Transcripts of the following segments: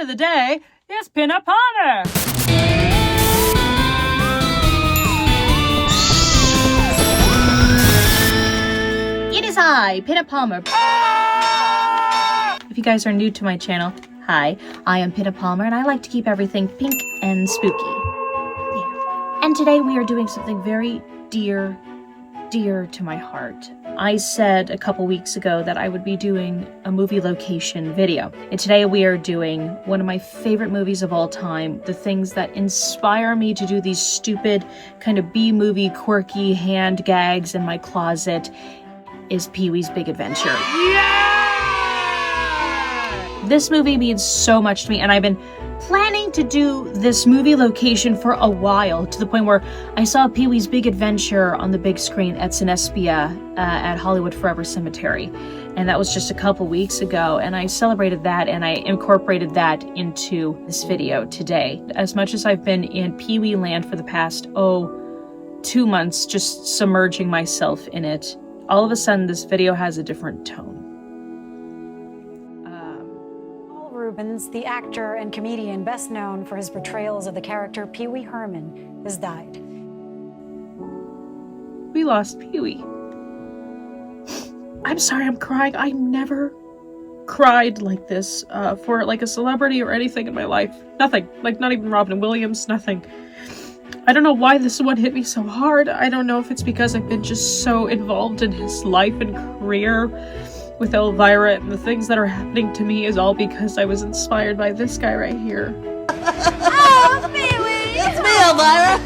of the day is Pinup Palmer. It is I, Pinup Palmer. If you guys are new to my channel, hi, I am Pinup Palmer and I like to keep everything pink and spooky. Yeah. And today we are doing something very dear to my heart. I said a couple weeks ago that I would be doing a movie location video. And today we are doing one of my favorite movies of all time. The things that inspire me to do these stupid kind of B-movie quirky hand gags in my closet is Pee-wee's Big Adventure. Yeah! This movie means so much to me, and I've been planning to do this movie location for a while, to the point where I saw Pee-wee's Big Adventure on the big screen at Cinespia at Hollywood Forever Cemetery. And that was just a couple weeks ago, and I celebrated that and I incorporated that into this video today. As much as I've been in Pee-wee land for the past, 2 months, just submerging myself in it, all of a sudden this video has a different tone. Paul Reubens, the actor and comedian best known for his portrayals of the character Peeweeherman, has died. We lost Pee-wee. I'm sorry, I'm crying. I never cried like this for like a celebrity or anything in my life. Nothing. Like not even Robin Williams, nothing. I don't know why this one hit me so hard. I don't know if it's because I've been just so involved in his life and career with Elvira, and the things that are happening to me is all because I was inspired by this guy right here. Oh, Pee-wee! It's me, Elvira!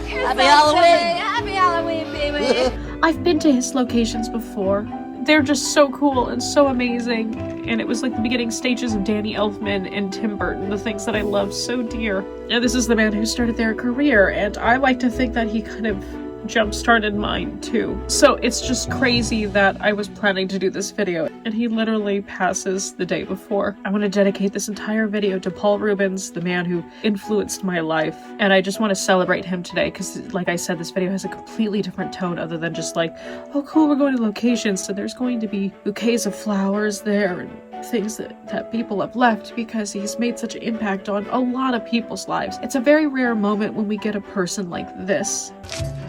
Happy Halloween! Happy Halloween, Pee-wee! I've been to his locations before. They're just so cool and so amazing. And it was like the beginning stages of Danny Elfman and Tim Burton, the things that I love so dear. And this is the man who started their career, and I like to think that he kind of jump-started mine too. So it's just crazy that I was planning to do this video, and he literally passes the day before. I want to dedicate this entire video to Paul Reubens, the man who influenced my life, and I just want to celebrate him today because, like I said, this video has a completely different tone other than just like, oh cool, we're going to locations, so there's going to be bouquets of flowers there and things that people have left because he's made such an impact on a lot of people's lives. It's a very rare moment when we get a person like this.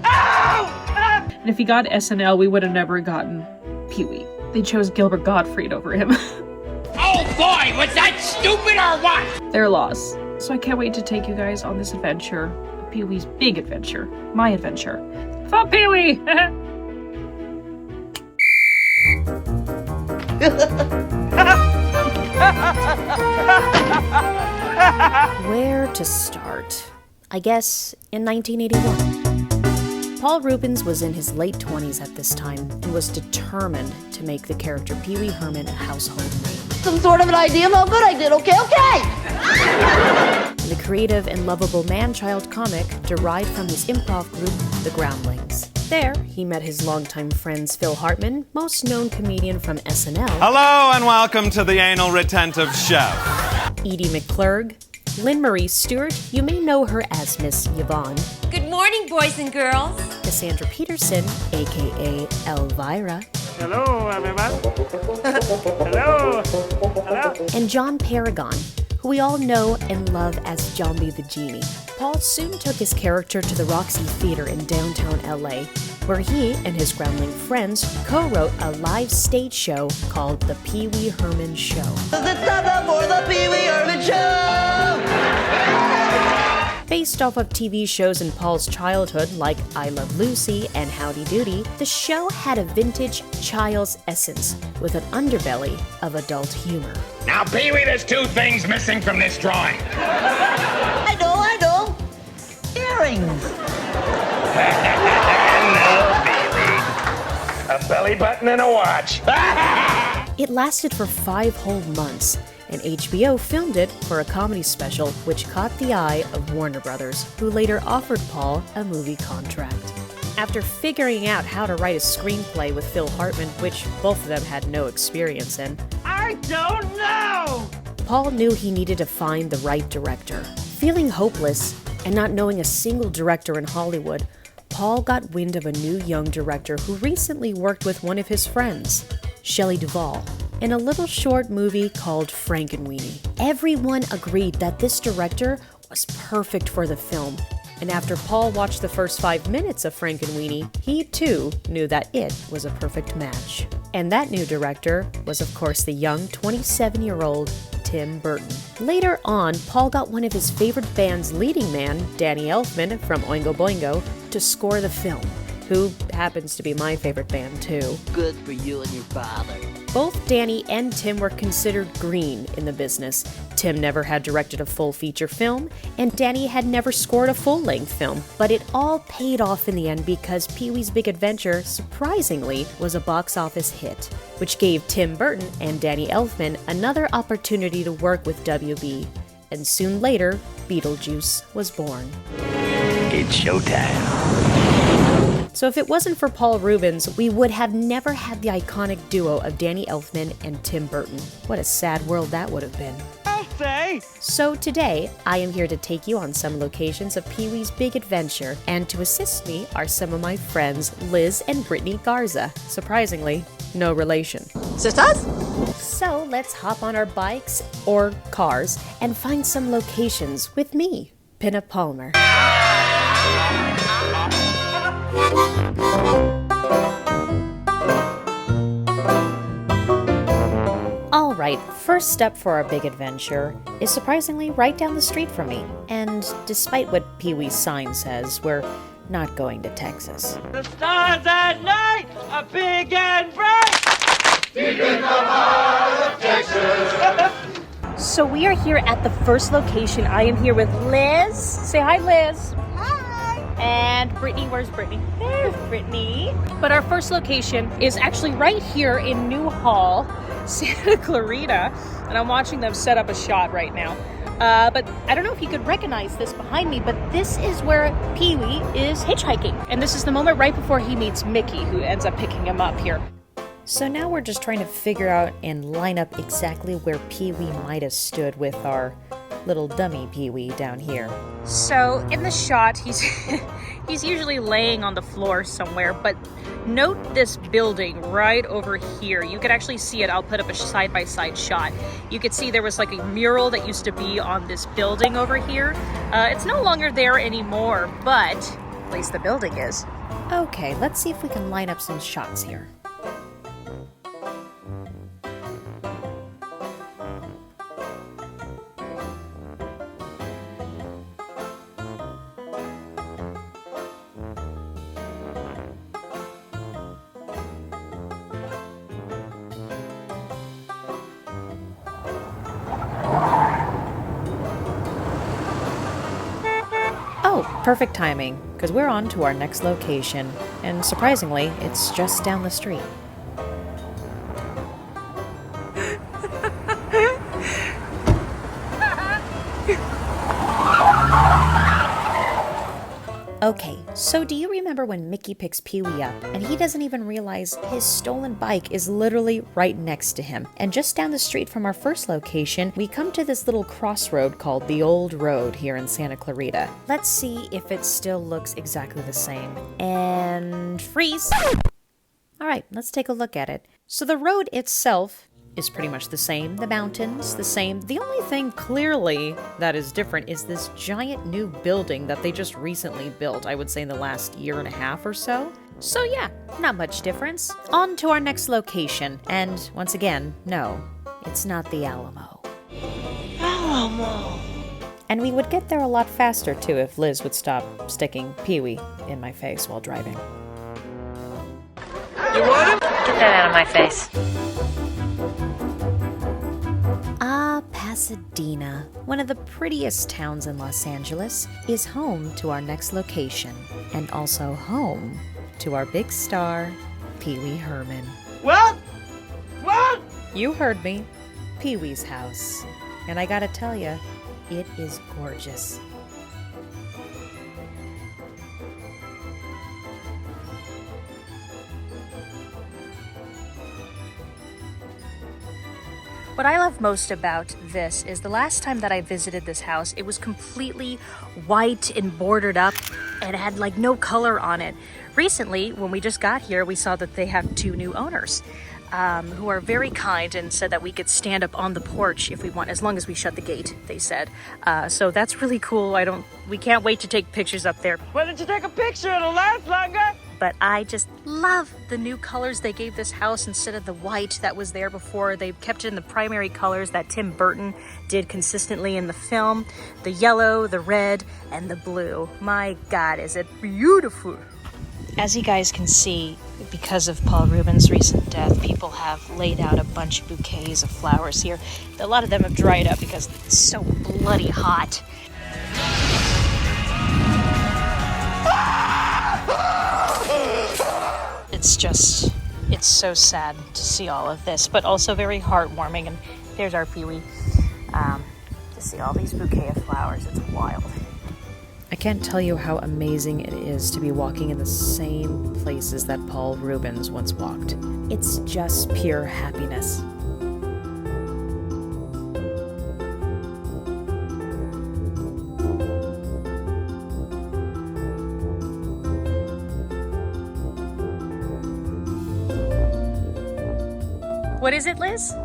And if he got SNL, we would have never gotten Pee-wee. They chose Gilbert Gottfried over him. Oh boy, was that stupid or what? Their loss. So I can't wait to take you guys on this adventure. Pee-wee's Big Adventure. My adventure. For Pee-wee! Where to start? I guess in 1981. Paul Reubens was in his late 20s at this time and was determined to make the character Peeweeherman a household name. Some sort of an idea of how good I did, okay? The creative and lovable man-child comic derived from his improv group, The Groundlings. There, he met his longtime friends Phil Hartman, most known comedian from SNL. Hello and welcome to the Anal Retentive Chef. Edie McClurg, Lynn Marie Stewart, you may know her as Miss Yvonne. Good morning, boys and girls. Cassandra Peterson, aka Elvira. Hello, everyone. Hello. Hello. And John Paragon, who we all know and love as Zombie the Genie. Paul soon took his character to the Roxy Theater in downtown LA, where he and his groundling friends co-wrote a live stage show called The Peeweeherman Show. It's time for the Peeweeherman Show! Based off of TV shows in Paul's childhood like I Love Lucy and Howdy Doody, the show had a vintage child's essence with an underbelly of adult humor. Now, Pee-wee, there's two things missing from this drawing. I know. Earrings. No, Pee-wee. A belly button and a watch. It lasted for 5 whole months, and HBO filmed it for a comedy special which caught the eye of Warner Brothers, who later offered Paul a movie contract. After figuring out how to write a screenplay with Phil Hartman, which both of them had no experience in, I don't know! Paul knew he needed to find the right director. Feeling hopeless and not knowing a single director in Hollywood, Paul got wind of a new young director who recently worked with one of his friends, Shelley Duvall, in a little short movie called Frankenweenie. Everyone agreed that this director was perfect for the film. And after Paul watched the first 5 minutes of Frankenweenie, he too knew that it was a perfect match. And that new director was, of course, the young 27-year-old Tim Burton. Later on, Paul got one of his favorite band's leading man, Danny Elfman from Oingo Boingo, to score the film, who happens to be my favorite band too. Good for you and your father. Both Danny and Tim were considered green in the business. Tim never had directed a full feature film, and Danny had never scored a full-length film. But it all paid off in the end because Pee-wee's Big Adventure, surprisingly, was a box office hit, which gave Tim Burton and Danny Elfman another opportunity to work with WB. And soon later, Beetlejuice was born. It's showtime. So if it wasn't for Paul Reubens, we would have never had the iconic duo of Danny Elfman and Tim Burton. What a sad world that would have been. I'll say. So today, I am here to take you on some locations of Pee-wee's Big Adventure, and to assist me are some of my friends Liz and Brittany Garza. Surprisingly, no relation. Sisters? So let's hop on our bikes or cars and find some locations with me, Pinup Palmer. Alright, first step for our big adventure is surprisingly right down the street from me. And despite what Pee-wee's sign says, we're not going to Texas. The stars at night are big and bright. Deep in the heart of Texas. So we are here at the first location. I am here with Liz. Say hi, Liz. And Brittany, where's Brittany? There's Brittany. But our first location is actually right here in New Hall, Santa Clarita. And I'm watching them set up a shot right now. But I don't know if you could recognize this behind me, but this is where Pee-wee is hitchhiking. And this is the moment right before he meets Mickey, who ends up picking him up here. So now we're just trying to figure out and line up exactly where Pee-wee might have stood with our little dummy Pee-wee down here. So in the shot, he's usually laying on the floor somewhere, but note this building right over here. You could actually see it. I'll put up a side-by-side shot. You could see there was like a mural that used to be on this building over here. It's no longer there anymore, but at least the building is. Okay, let's see if we can line up some shots here. Perfect timing, because we're on to our next location, and surprisingly, it's just down the street. Okay, so do you remember when Mickey picks Pee-wee up, and he doesn't even realize his stolen bike is literally right next to him? And just down the street from our first location, we come to this little crossroad called the Old Road here in Santa Clarita. Let's see if it still looks exactly the same. And freeze! Alright, let's take a look at it. So the road itself is pretty much the same. The mountains, the same. The only thing clearly that is different is this giant new building that they just recently built, I would say in the last year and a half or so. So yeah, not much difference. On to our next location. And once again, no, it's not the Alamo. Alamo. And we would get there a lot faster too if Liz would stop sticking Pee-wee in my face while driving. You want him? Get that out of my face. Pasadena, one of the prettiest towns in Los Angeles, is home to our next location, and also home to our big star, Peeweeherman. What? What? You heard me, Pee-wee's house. And I gotta tell ya, it is gorgeous. What I love most about this is the last time that I visited this house, it was completely white and bordered up and it had like no color on it. Recently, when we just got here, we saw that they have 2 new owners. who are very kind and said that we could stand up on the porch if we want, as long as we shut the gate, they said. So that's really cool. We can't wait to take pictures up there. Why don't you take a picture? It'll last longer. But I just love the new colors they gave this house instead of the white that was there before. They kept it in the primary colors that Tim Burton did consistently in the film. The yellow, the red, and the blue. My God, is it beautiful. As you guys can see, because of Paul Reubens' recent death, people have laid out a bunch of bouquets of flowers here. A lot of them have dried up because it's so bloody hot. It's so sad to see all of this, but also very heartwarming. And there's our Pee-wee. To see all these bouquet of flowers, it's wild. I can't tell you how amazing it is to be walking in the same places that Paul Reubens once walked. It's just pure happiness. What is it, Liz? So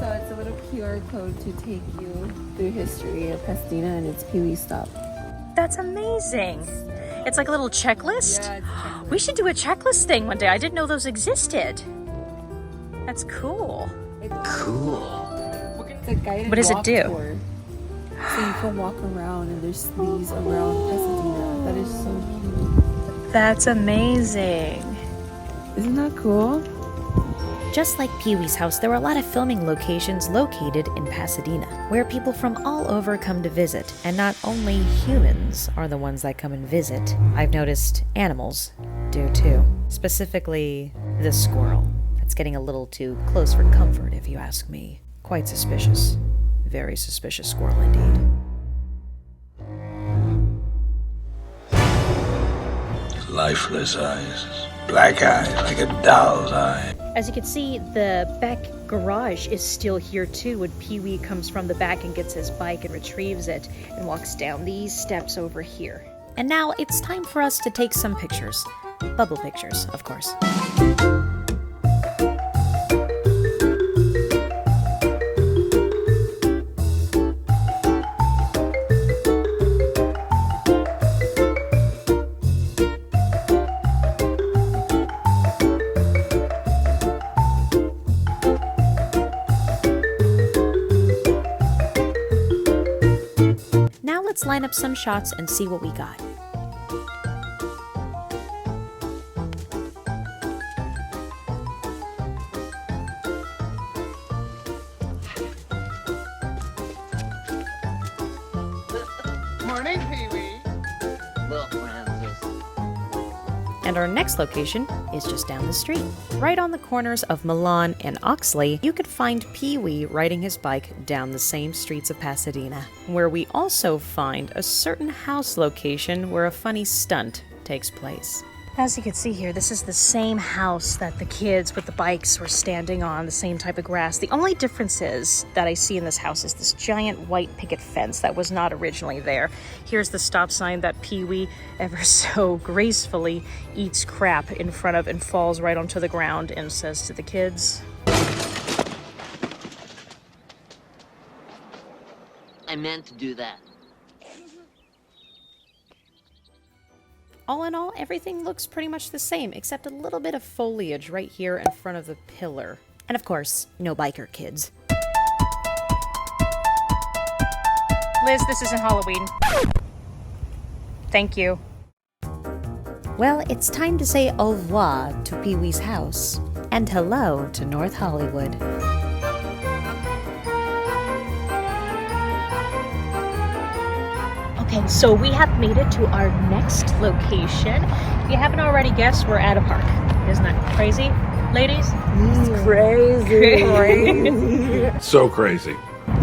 it's a little QR code to take you through history of Pasadena, and it's Pee-wee Stop. That's amazing. It's like a little checklist? Yeah, it's a checklist. We should do a checklist thing one day. I didn't know those existed. That's cool. It's a guided What does it walk do? tour. So you can walk around, and there's these around Pasadena. That is so cute. That's amazing. Isn't that cool? Just like Pee-wee's house, there were a lot of filming locations located in Pasadena, where people from all over come to visit. And not only humans are the ones that come and visit, I've noticed animals do too. Specifically, the squirrel. That's getting a little too close for comfort, if you ask me. Quite suspicious. Very suspicious squirrel indeed. Lifeless eyes, black eyes like a doll's eye. As you can see, the back garage is still here too when Pee-wee comes from the back and gets his bike and retrieves it and walks down these steps over here. And now it's time for us to take some pictures. Bubble pictures, of course. Let's line up some shots and see what we got. Morning, Pee-wee. Little Francis. And our next location is just down the street. Right on the corners of Milan and Oxley, you could find Pee-wee riding his bike down the same streets of Pasadena, where we also find a certain house location where a funny stunt takes place. As you can see here, this is the same house that the kids with the bikes were standing on, the same type of grass. The only difference is that I see in this house is this giant white picket fence that was not originally there. Here's the stop sign that Pee-wee ever so gracefully eats crap in front of and falls right onto the ground and says to the kids, I meant to do that. all in all, everything looks pretty much the same, except a little bit of foliage right here in front of the pillar. And of course, no biker kids. Liz, this isn't Halloween. Thank you. Well, it's time to say au revoir to Pee-wee's house, and hello to North Hollywood. Okay, so we have made it to our next location. If you haven't already guessed, we're at a park. Isn't that crazy, ladies? It's crazy. So crazy.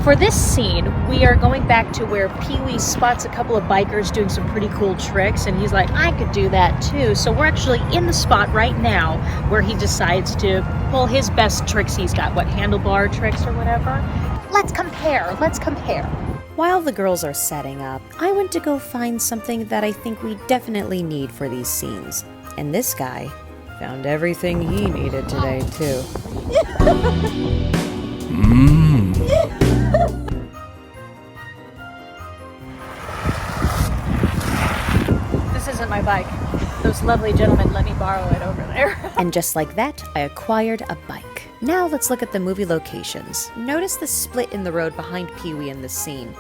For this scene, we are going back to where Pee-wee spots a couple of bikers doing some pretty cool tricks, and he's like, I could do that too. So we're actually in the spot right now where he decides to pull his best tricks he's got. What, handlebar tricks or whatever? Let's compare. While the girls are setting up, I went to go find something that I think we definitely need for these scenes. And this guy Found everything he needed today, too. This isn't my bike. Those lovely gentlemen let me borrow it over there. And just like that, I acquired a bike. Now let's look at the movie locations. Notice the split in the road behind Pee-wee in this scene.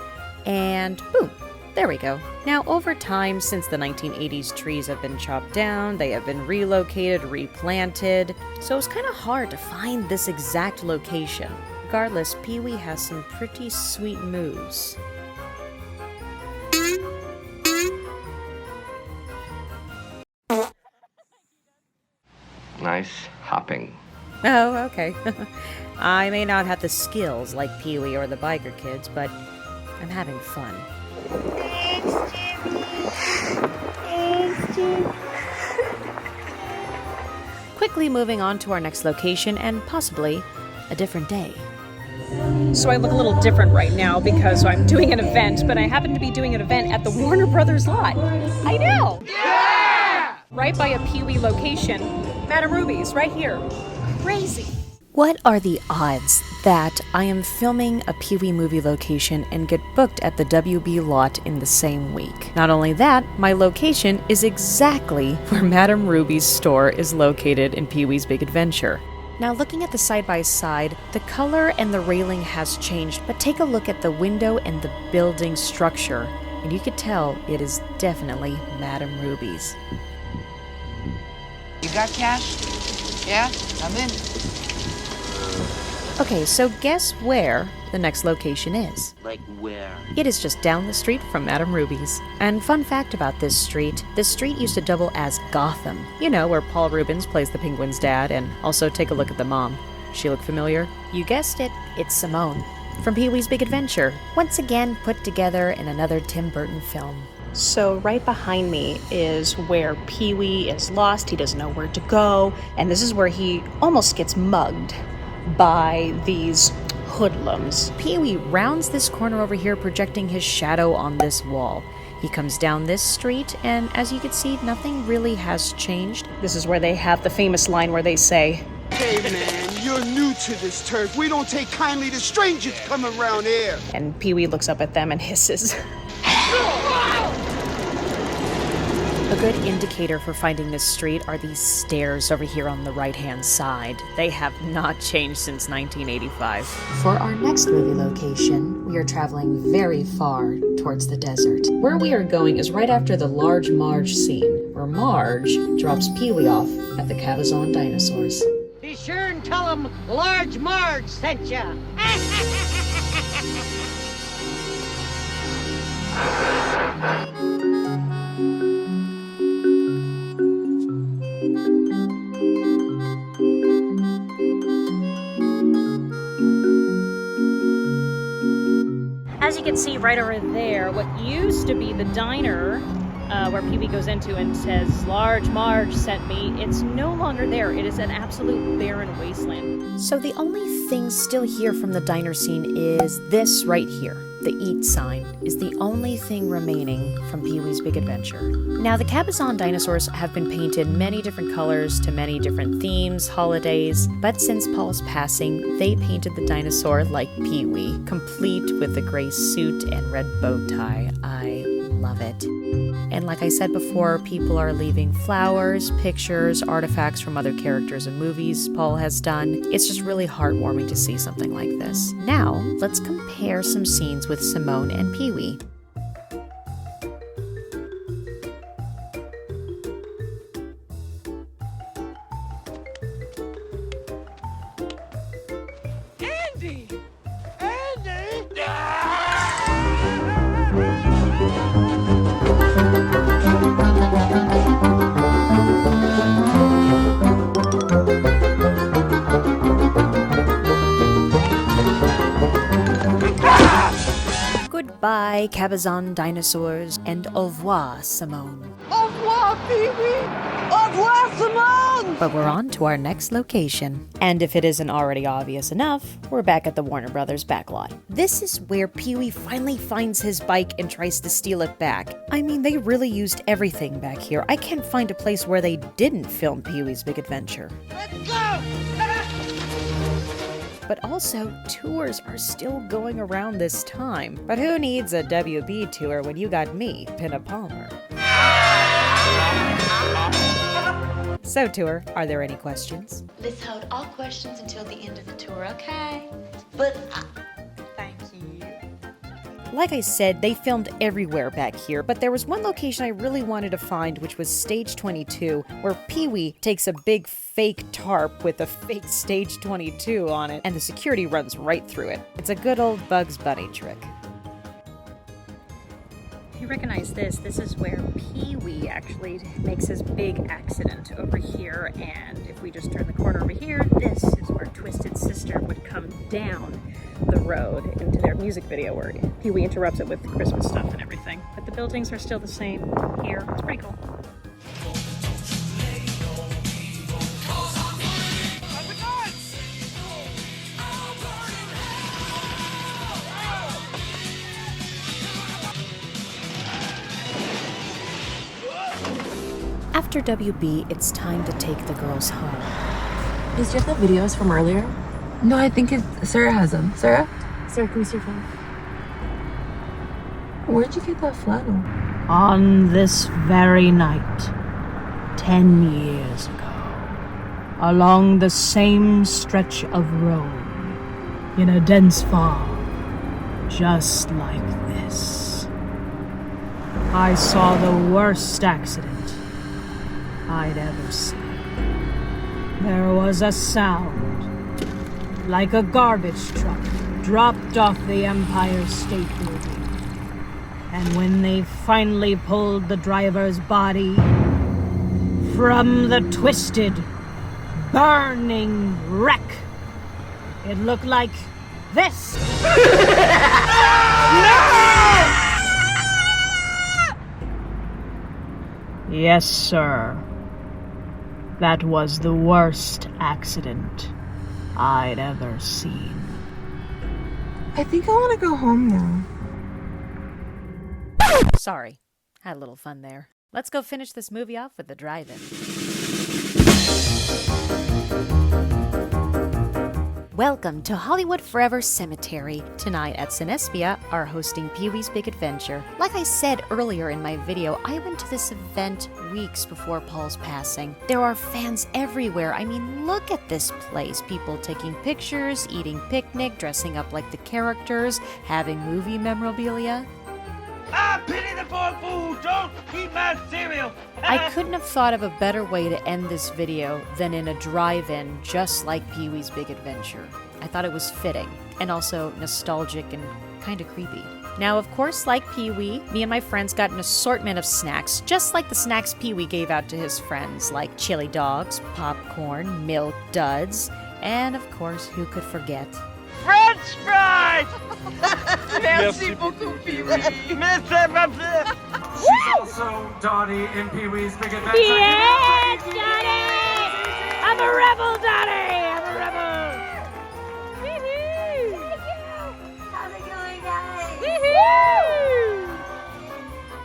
And boom, there we go. Now over time, since the 1980s, trees have been chopped down, they have been relocated, replanted, so it's kind of hard to find this exact location. Regardless, Pee-wee has some pretty sweet moves. Nice hopping. Oh, okay. I may not have the skills like Pee-wee or the biker kids, but I'm having fun. Quickly moving on to our next location and possibly a different day. So I look a little different right now because I'm doing an event, but I happen to be doing an event at the Warner Brothers lot. I know! Yeah! Right by a Pee-wee location. Madame Ruby's, right here. Crazy. What are the odds that I am filming a Pee-wee movie location and get booked at the WB lot in the same week? Not only that, my location is exactly where Madame Ruby's store is located in Pee-wee's Big Adventure. Now looking at the side-by-side, the color and the railing has changed, but take a look at the window and the building structure, and you could tell it is definitely Madame Ruby's. You got cash? Yeah? I'm in. Okay, so guess where the next location is? Like where? It is just down the street from Madame Ruby's. And fun fact about this street used to double as Gotham. You know, where Paul Reubens plays the Penguin's dad, and also take a look at the mom. She look familiar? You guessed it, it's Simone. From Pee-wee's Big Adventure, once again put together in another Tim Burton film. So right behind me is where Pee-wee is lost. He doesn't know where to go. And this is where he almost gets mugged by these hoodlums. Pee-wee rounds this corner over here, projecting his shadow on this wall. He comes down this street, and as you can see, nothing really has changed. This is where they have the famous line where they say, "Hey man, you're new to this turf. We don't take kindly to strangers coming around here." And Pee-wee looks up at them and hisses. A good indicator for finding this street are these stairs over here on the right-hand side. They have not changed since 1985. For our next movie location, we are traveling very far towards the desert. Where we are going is right after the Large Marge scene, where Marge drops Pee-wee off at the Cabazon dinosaurs. Be sure and tell them Large Marge sent ya. As you can see right over there, what used to be the diner where Pee-wee goes into and says, "Large Marge sent me," it's no longer there. It is an absolute barren wasteland. So the only thing still here from the diner scene is this right here. The eat sign is the only thing remaining from Pee-wee's Big Adventure. Now, the Cabazon dinosaurs have been painted many different colors to many different themes, holidays, but since Paul's passing, they painted the dinosaur like Pee-wee, complete with the gray suit and red bow tie. I love it. And like I said before, people are leaving flowers, pictures, artifacts from other characters and movies Paul has done. It's just really heartwarming to see something like this. Now, let's compare some scenes with Simone and Pee-wee. Andy! Andy! Goodbye, Cabazon dinosaurs, and au revoir, Simone. Au revoir, Pee-wee! Au revoir, Simone! But we're on to our next location. And if it isn't already obvious enough, we're back at the Warner Brothers backlot. This is where Pee-wee finally finds his bike and tries to steal it back. I mean, they really used everything back here. I can't find a place where they didn't film Pee-wee's Big Adventure. Let's go! But also, tours are still going around this time. But who needs a WB tour when you got me, Pinup Palmer? So, tour, are there any questions? Let's hold all questions until the end of the tour, okay? But thank you. Like I said, they filmed everywhere back here, but there was one location I really wanted to find, which was Stage 22, where Pee-wee takes a big fake tarp with a fake Stage 22 on it, and the security runs right through it. It's a good old Bugs Bunny trick. If you recognize this, this is where Pee-wee actually makes his big accident over here, and if we just turn the corner over here, this is where Twisted Sister would come down the road into their music video where Pee-wee interrupts it with Christmas stuff and everything. But the buildings are still the same here. It's pretty cool. After WB, it's time to take the girls home. Does you have the videos from earlier? No, I think Sarah has them. Sarah? Sarah, can we see your phone? Where'd you get that flannel? On this very night, 10 years ago, along the same stretch of road, in a dense fog, just like this, I saw the worst accident I'd ever seen. There was a sound, like a garbage truck dropped off the Empire State Building. And when they finally pulled the driver's body from the twisted, burning wreck, it looked like this. Yes, sir. That was the worst accident I'd ever seen. I think I want to go home now. Sorry, had a little fun there. Let's go finish this movie off with the drive-in. Welcome to Hollywood Forever Cemetery. Tonight at Cinespia are hosting Pee-wee's Big Adventure. Like I said earlier in my video, I went to this event weeks before Paul's passing. There are fans everywhere. I mean, look at this place. People taking pictures, eating picnic, dressing up like the characters, having movie memorabilia. I pity the poor fool! Don't eat my cereal! I couldn't have thought of a better way to end this video than in a drive-in just like Pee-wee's Big Adventure. I thought it was fitting, and also nostalgic and kind of creepy. Now, of course, like Pee-wee, me and my friends got an assortment of snacks, just like the snacks Pee-wee gave out to his friends, like chili dogs, popcorn, milk duds, and of course, who could forget? French fries! Merci beaucoup, Pee-wee. She's also Dottie in Pee-wee's Big Adventure. Yes, Dottie! I'm a rebel, Dottie! I'm a rebel! Woohoo! How's it going, guys? Woohoo!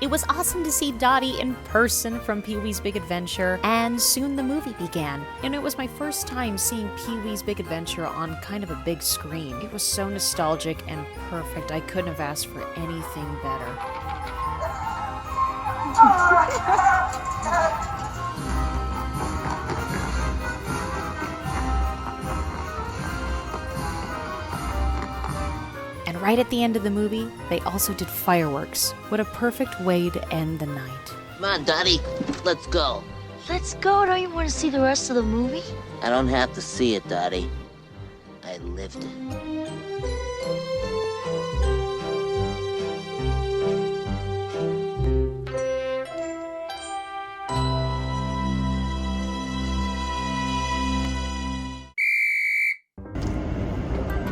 It was awesome to see Dottie in person from Pee-wee's Big Adventure, and soon the movie began. And it was my first time seeing Pee-wee's Big Adventure on kind of a big screen. It was so nostalgic and perfect. I couldn't have asked for anything better. And right at the end of the movie, they also did fireworks. What a perfect way to end the night. Come on, Dottie. Let's go. Let's go. Don't you want to see the rest of the movie? I don't have to see it, Dottie. I lived it.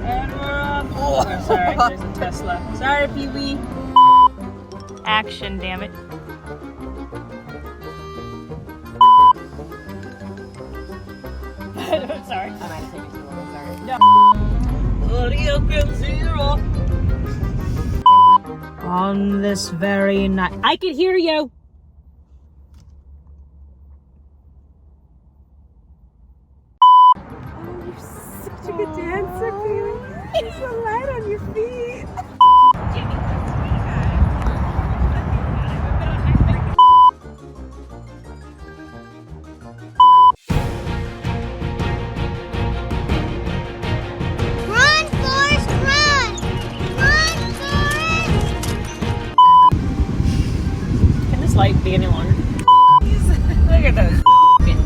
And we're off. Oh, sorry. there's a Tesla. Sorry, Pee-wee. Action, damn it. I'm sorry. I might have taken too long. Sorry. No. On this very night. I can hear you. You're such a good dancer, Peewee. You're so light on your feet. Run, Forrest, run! Run, Forrest! Can this light be any longer? Look at those f***ing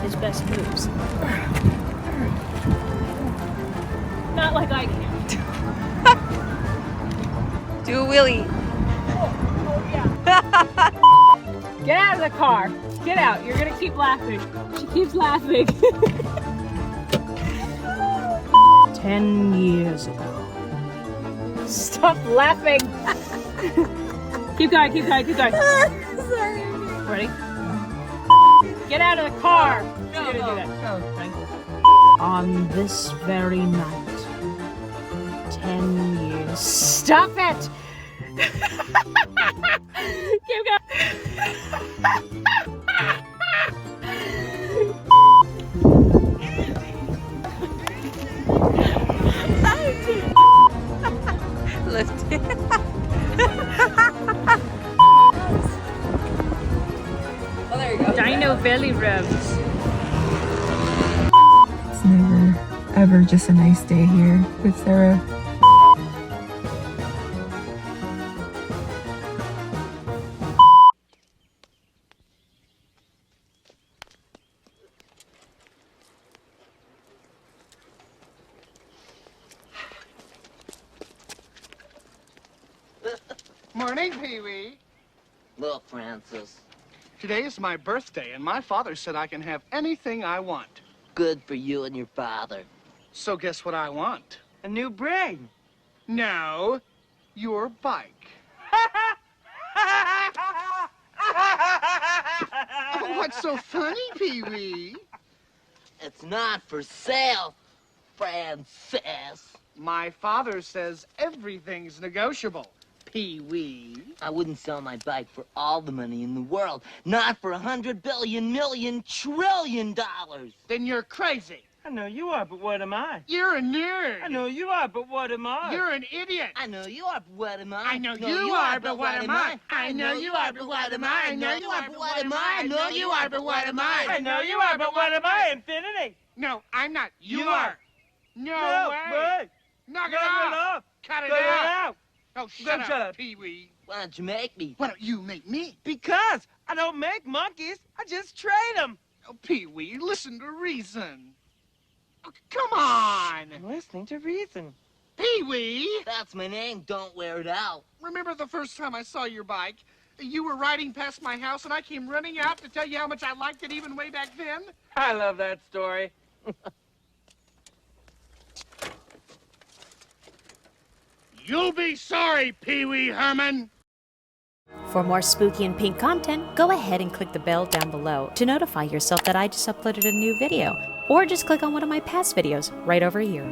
His best moves. Not like I can. Do a wheelie. Get out of the car. Get out. You're gonna keep laughing. She keeps laughing. 10 years ago. Stop laughing. Keep going, keep going, keep going. Sorry. Ready? Get out of the car. No, You're gonna do that. no. Ready? On this very night, 10 years. Stop it! Keep going. Lift it. Oh, there you go. Dino belly rubs. It's never, ever just a nice day here with Sarah. Morning, Pee-wee. Look, Francis. Today is my birthday, and my father said I can have anything I want. Good for you and your father. So guess what I want? A new brain. No, your bike. Oh, what's so funny, Pee-wee? It's not for sale, Francis. My father says everything's negotiable, Pee-wee. I wouldn't sell my bike for all the money in the world. Not for $100 billion, million, trillion dollars. Then you're crazy. I know you are, but what am I? You're a nerd. I know you are, but what am I? You're an idiot. I know you are, but what am I? I know you are, but what am I? I know you are, but what am I? I know you are, but what am I? I know you are, but what am I? I know you are, but what am I? Infinity. No, I'm not. You are. are. No way. Knock it off. Cut it out. Oh, shut up, Pee-wee. Why don't you make me? Why don't you make me? Because I don't make monkeys. I just trade them. Oh, Pee-wee, listen to reason. Oh, come on. I'm listening to reason. Pee-wee. That's my name. Don't wear it out. Remember the first time I saw your bike? You were riding past my house, and I came running out to tell you how much I liked it even way back then? I love that story. You'll be sorry, Peeweeherman. For more spooky and pink content, go ahead and click the bell down below to notify yourself that I just uploaded a new video, or just click on one of my past videos right over here.